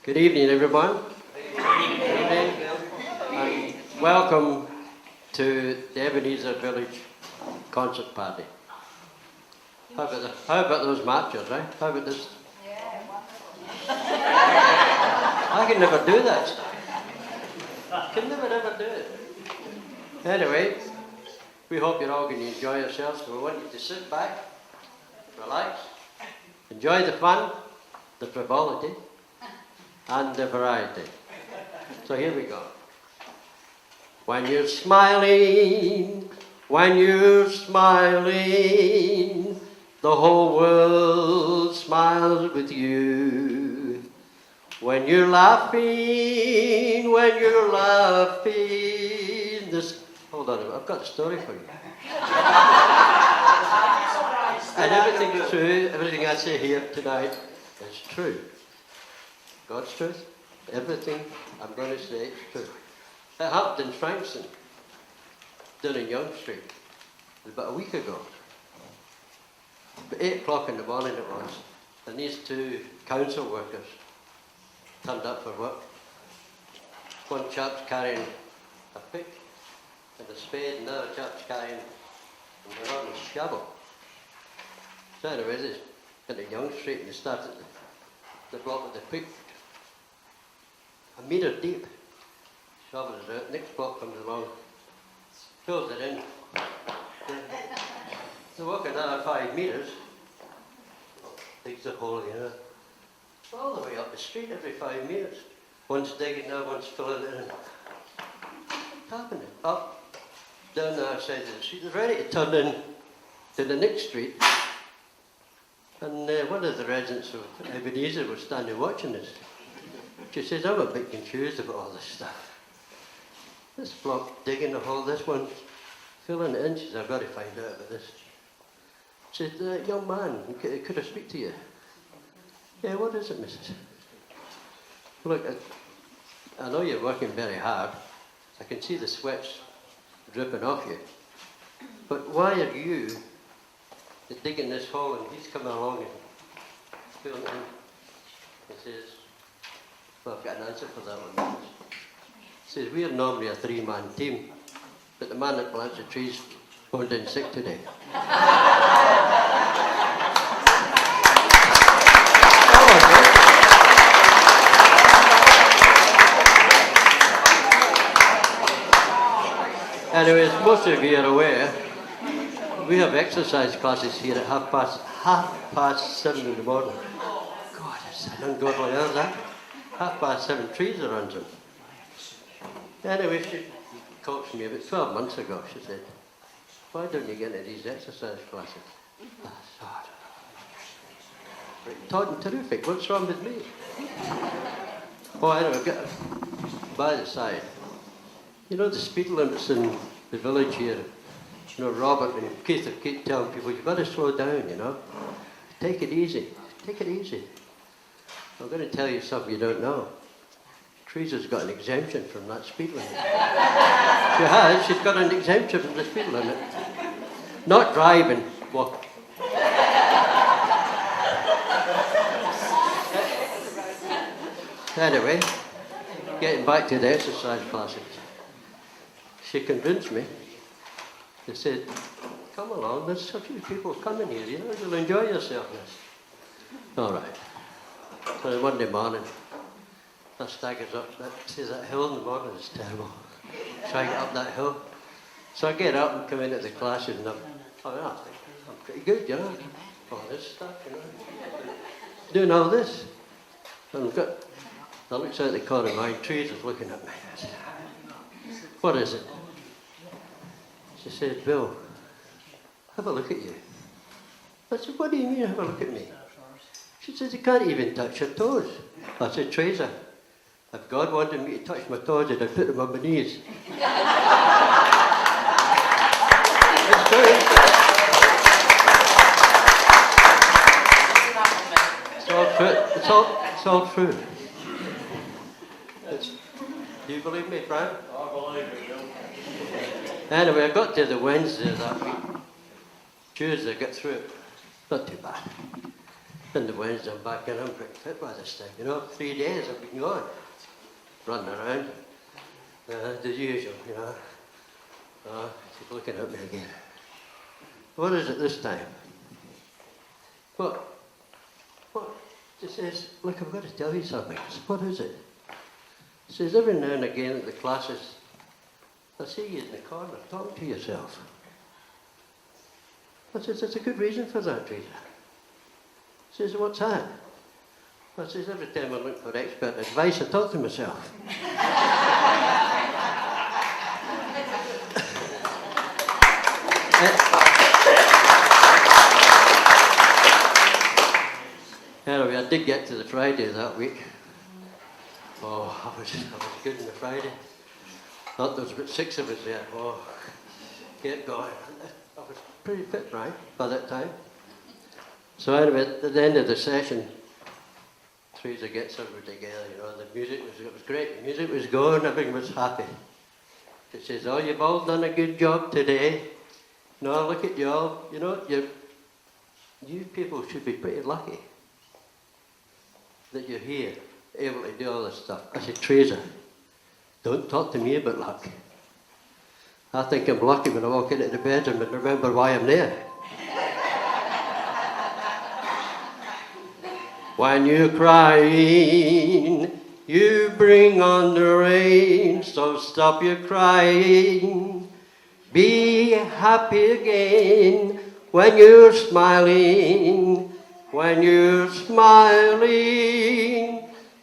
Good evening, everyone. Good evening. And welcome to the Ebenezer Village concert party. How about those marchers, right? How about this? I can never do that stuff. Can never ever do it. Anyway, we hope you're all going to enjoy yourselves. So we want you to sit back, relax, enjoy the fun, the frivolity, and the variety. So here we go. When you're smiling, the whole world smiles with you. When you're laughing, this... Hold on a minute, I've got a story for you. And everything's true, everything I say here tonight is true. God's truth, everything I'm going to say is true. It happened in Frankston, down in Yonge Street, about a week ago. About 8 o'clock in the morning it was, and these two council workers turned up for work. One chap's carrying a pick and a spade, and the other chap's carrying a rotten shovel. So anyway, they went to Yonge Street and they started the block with the pick. A metre deep. Shovel is out. Next block comes along, fills it in. They walk another 5 metres. Digs the hole, all the way up the street every 5 metres. One's digging now, one's filling it in. Tapping it up, down the other side of the street. They're ready to turn in to the next street. And one of the residents of Ebenezer was standing watching this. She says, I'm a bit confused about all this stuff. This block digging the hole, this one's filling it in. She says, I've got to find out about this. She said, young man, could I speak to you? Yeah, what is it, missus? Look, I know you're working very hard. I can see the sweat's dripping off you. But why are you digging this hole and he's coming along and filling it in? He says, well, I've got an answer for that one. He says, we're normally a 3-man team, but the man that plants the trees phoned in sick today. Anyways, most of you are aware, we have exercise classes here at half past 7 in the morning. God, it's an ungodly hour, that. 7:30, trees are under them. Anyway, she coached me about 12 months ago. She said, why don't you get into these exercise classes? I said, Todd and terrific, what's wrong with me? Oh, anyway, by the side, the speed limits in the village here, Robert and Keith keep telling people, you've got to slow down, Take it easy, take it easy. I'm going to tell you something you don't know. Teresa's got an exemption from that speed limit. She has. She's got an exemption from the speed limit. Not driving, walking. Anyway, getting back to the exercise classes. She convinced me. She said, come along, there's a few people coming here, you'll enjoy yourself. All right. So Monday morning, I staggers up that hill in the morning is terrible. Trying to get up that hill. So I get up and come into the classes and I'm pretty good, all this stuff, Doing all this. And I looked out the corner of my eye, trees was looking at me. I said, what is it? She said, Bill, have a look at you. I said, what do you mean have a look at me? She says, you can't even touch your toes. I said, Teresa, if God wanted me to touch my toes, I'd put them on my knees. It's true. It's all true. It's all true. Do you believe me, Brian? I believe it, Bill. Anyway, I got to the Wednesday that week. Tuesday, I got through it. Not too bad. Then the Wednesday I'm back in, I'm pretty fit by this time, you know. 3 days I've been gone, running around, the usual, you know. She's looking at me again. What is it this time? What? She says, look, I've got to tell you something. I said, what is it? She says, every now and again at the classes, I see you in the corner talking to yourself. I says, there's a good reason for that, Teresa. She says, what's that? I says, every time I look for expert advice, I talk to myself. Anyway, I did get to the Friday that week. Oh, I was good on the Friday. Thought there was about 6 of us there. Oh, get going. I was pretty fit, right, by that time. So anyway, at the end of the session, Teresa gets everybody together, you know, the music it was great. The music was going, everyone was happy. She says, oh, you've all done a good job today. No, look at you all, you know, you people should be pretty lucky that you're here, able to do all this stuff. I said, Teresa, don't talk to me about luck. I think I'm lucky when I walk into the bedroom and remember why I'm there. When you're crying, you bring on the rain, so stop your crying. Be happy again when you're smiling. When you're smiling,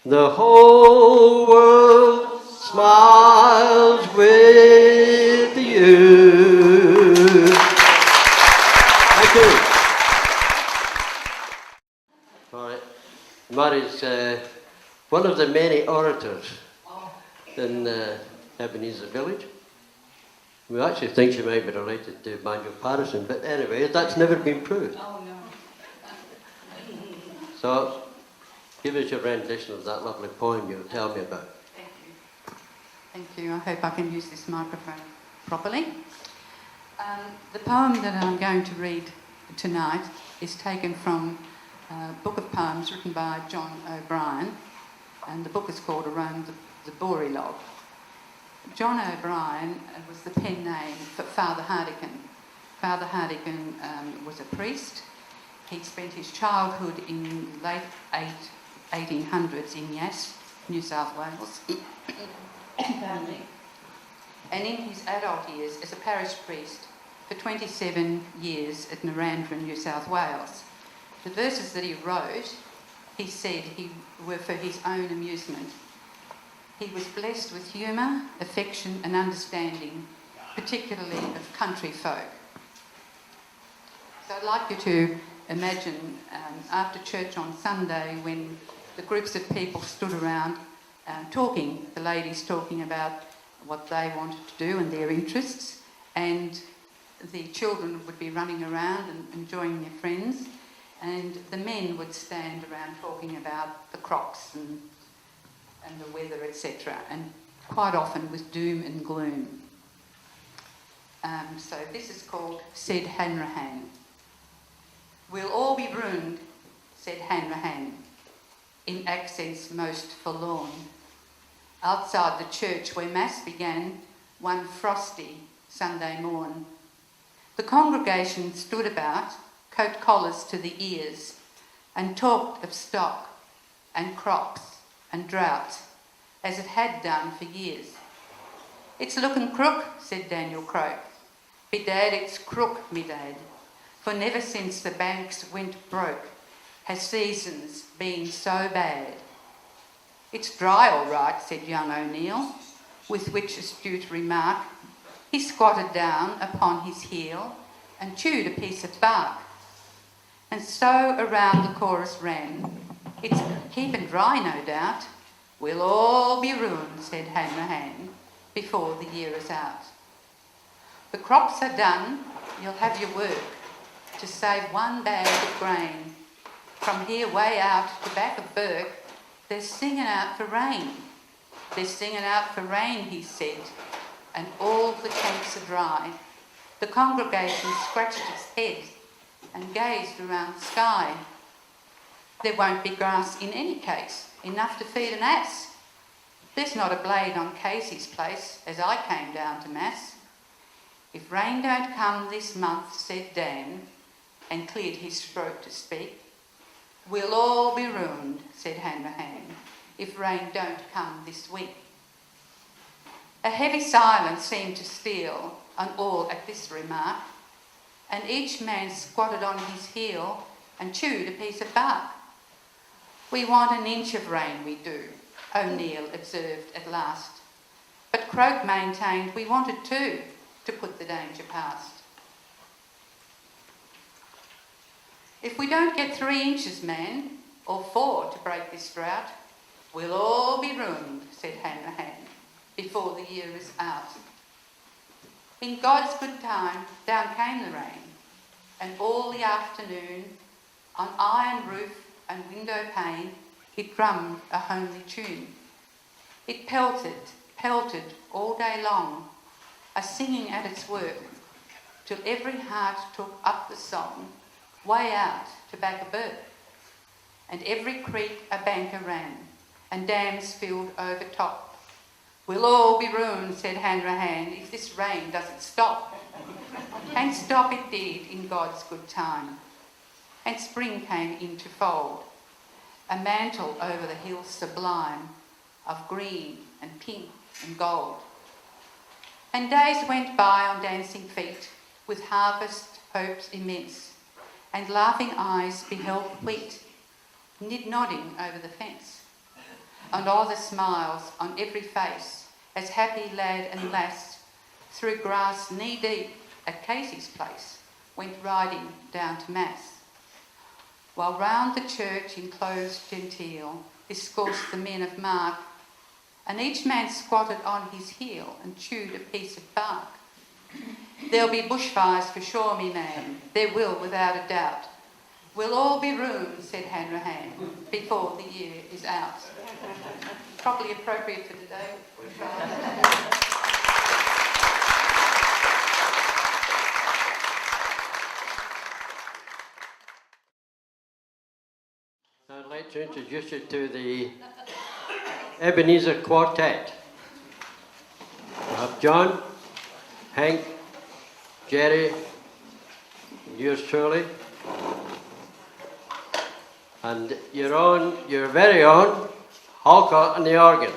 the whole world smiles with you. Thank you. All right. Mary's one of the many orators in Ebenezer Village. We actually think she might be related to Manuel Patterson, but anyway, that's never been proved. Oh, no. So, give us your rendition of that lovely poem you'll tell me about. Thank you. Thank you. I hope I can use this microphone properly. The poem that I'm going to read tonight is taken from a book of poems written by John O'Brien, and the book is called Around the Bory Log. John O'Brien was the pen name for Father Hardigan. Father Hardigan was a priest. He spent his childhood in late 1800s in Yass, New South Wales. And in his adult years as a parish priest for 27 years at Narrandera, New South Wales. The verses that he wrote, he said, were for his own amusement. He was blessed with humour, affection and understanding, particularly of country folk. So I'd like you to imagine after church on Sunday when the groups of people stood around talking, the ladies talking about what they wanted to do and their interests, and the children would be running around and enjoying their friends, and the men would stand around talking about the crops and the weather, etc., and quite often with doom and gloom. So this is called Said Hanrahan. We'll all be ruined, said Hanrahan, in accents most forlorn. Outside the church where Mass began one frosty Sunday morn. The congregation stood about, coat collars to the ears, and talked of stock and crops and drought, as it had done for years. It's looking crook, said Daniel Croak. Bedad, it's crook, me dad. For never since the banks went broke has seasons been so bad. It's dry all right, said young O'Neill, with which astute remark he squatted down upon his heel and chewed a piece of bark. And so around the chorus ran, it's keeping dry, no doubt. We'll all be ruined, said Hanrahan, before the year is out. The crops are done, you'll have your work to save one bag of grain. From here way out the back of Burke, they're singing out for rain. They're singing out for rain, he said, and all the camps are dry. The congregation scratched its head and gazed around the sky. There won't be grass in any case, enough to feed an ass. There's not a blade on Casey's place as I came down to Mass. If rain don't come this month, said Dan, and cleared his throat to speak, we'll all be ruined, said Hanrahan, if rain don't come this week. A heavy silence seemed to steal on all at this remark, and each man squatted on his heel and chewed a piece of bark. We want an inch of rain, we do, O'Neill observed at last. But Croak maintained we wanted two to put the danger past. If we don't get 3 inches, man, or 4 to break this drought, we'll all be ruined, said Hanrahan, before the year is out. In God's good time, down came the rain, and all the afternoon, on iron roof and window pane, it drummed a homely tune. It pelted all day long, a singing at its work, till every heart took up the song, way out to back a bird. And every creek a banker ran, and dams filled over top. We'll all be ruined, said Hanrahan, if this rain doesn't stop. And stop it did in God's good time. And spring came into fold, a mantle over the hills sublime of green and pink and gold. And days went by on dancing feet, with harvest hopes immense, and laughing eyes beheld wheat, nodding over the fence, and all the smiles on every face, as happy lad and lass, through grass knee-deep at Casey's place, went riding down to Mass. While round the church enclosed genteel discoursed the men of mark, and each man squatted on his heel and chewed a piece of bark. There'll be bushfires for sure, me man, there will without a doubt. We'll all be ruined, said Hanrahan, before the year is out. Probably appropriate for today. I'd like to introduce you to the Ebenezer Quartet. We have John, Hank, Jerry, yours truly, and your very own Halcott on the organ.